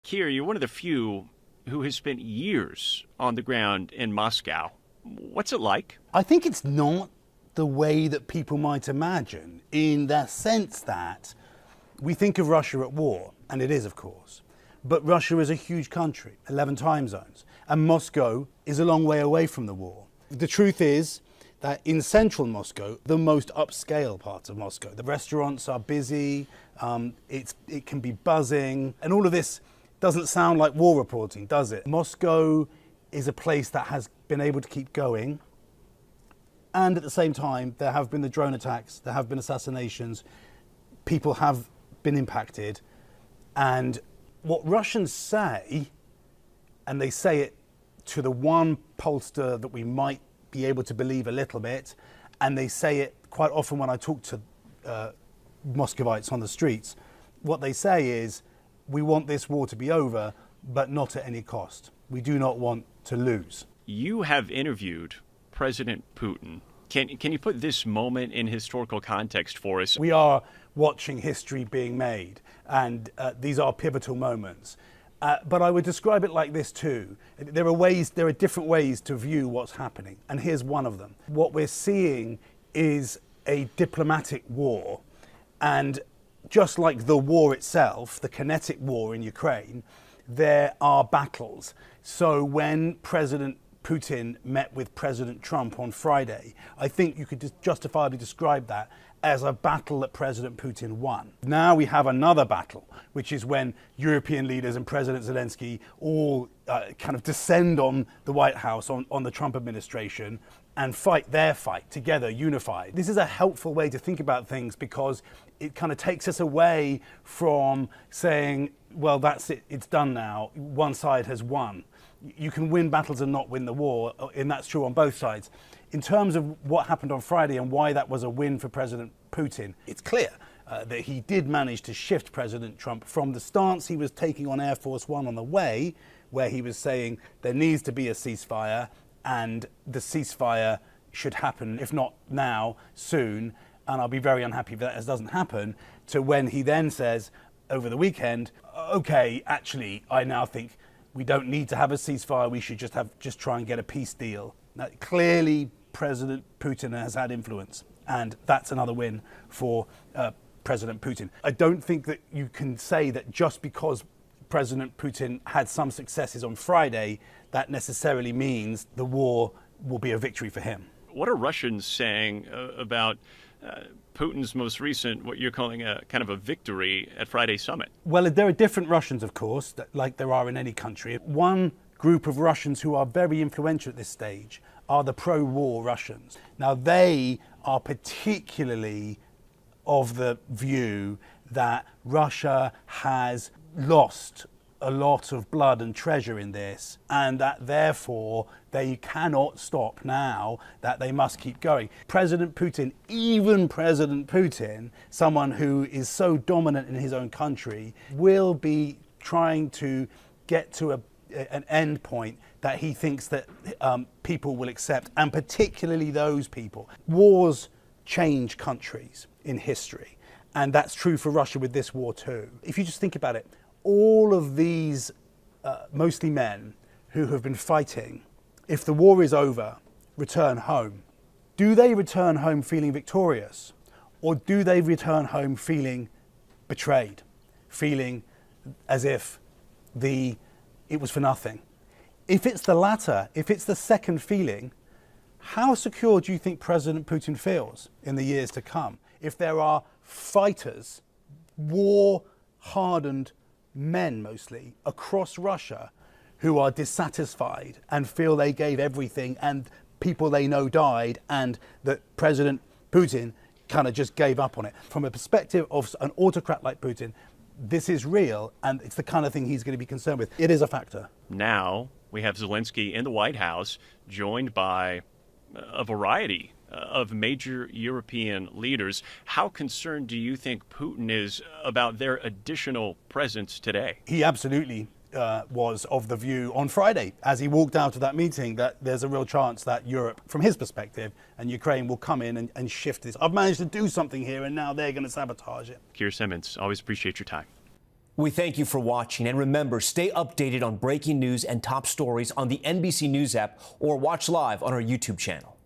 Keir, you're one of the few who has spent years on the ground in Moscow. What's it like? I think it's not the way that people might imagine, in the sense that we think of Russia at war, and it is, of course, but Russia is a huge country, 11 time zones, and Moscow is a long way away from the war. The truth is that in central Moscow, the most upscale part of Moscow, the restaurants are busy, it can be buzzing, and all of this doesn't sound like war reporting, does it? Moscow is a place that has been able to keep going, and at the same time, there have been the drone attacks, there have been assassinations, people have been impacted, and what Russians say, and they say it to the one pollster that we might be able to believe a little bit, and they say it quite often when I talk to Muscovites on the streets, what they say is, we want this war to be over, but not at any cost. We do not want to lose. You have interviewed President Putin. Can you put this moment in historical context for us? We are watching history being made, and these are pivotal moments. But I would describe it like this too. There are different ways to view what's happening, and here's one of them. What we're seeing is a diplomatic war, and just like the war itself, the kinetic war in Ukraine, there are battles. So when President Putin met with President Trump on Friday, I think you could justifiably describe that as a battle that President Putin won. Now we have another battle, which is when European leaders and President Zelenskyy all kind of descend on the White House, on the Trump administration, and fight their fight together, unified. This is a helpful way to think about things because it kind of takes us away from saying, well, that's it, it's done now, one side has won. You can win battles and not win the war, and that's true on both sides. In terms of what happened on Friday and why that was a win for President Putin, it's clear that he did manage to shift President Trump from the stance he was taking on Air Force One on the way, where he was saying there needs to be a ceasefire and the ceasefire should happen, if not now, soon, and I'll be very unhappy if that doesn't happen, to when he then says over the weekend, okay, actually, I now think we don't need to have a ceasefire, we should just try and get a peace deal. Now, clearly, President Putin has had influence, and that's another win for President Putin. I don't think that you can say that just because President Putin had some successes on Friday, that necessarily means the war will be a victory for him. What are Russians saying about Putin's most recent, what you're calling a kind of a victory at Friday's summit? Well, there are different Russians, of course, like there are in any country. One group of Russians who are very influential at this stage are the pro-war Russians. Now, they are particularly of the view that Russia has lost a lot of blood and treasure in this, and that therefore they cannot stop now, that they must keep going. President Putin, even President Putin, someone who is so dominant in his own country, will be trying to get to an end point that he thinks that people will accept, and particularly those people. Wars change countries in history, and that's true for Russia with this war too. If you just think about it, all of these, mostly men, who have been fighting, if the war is over, return home. Do they return home feeling victorious? Or do they return home feeling betrayed? Feeling as if it was for nothing? If it's the latter, if it's the second feeling, how secure do you think President Putin feels in the years to come? If there are fighters, war-hardened men mostly, across Russia who are dissatisfied and feel they gave everything and people they know died and that President Putin kind of just gave up on it. From a perspective of an autocrat like Putin, this is real and it's the kind of thing he's going to be concerned with. It is a factor. Now we have Zelenskyy in the White House joined by a variety of major European leaders. How concerned do you think Putin is about their additional presence today? He absolutely was of the view on Friday, as he walked out of that meeting, that there's a real chance that Europe, from his perspective, and Ukraine will come in and shift this. I've managed to do something here, and now they're going to sabotage it. Keir Simmons, always appreciate your time. We thank you for watching, and remember, stay updated on breaking news and top stories on the NBC News app or watch live on our YouTube channel.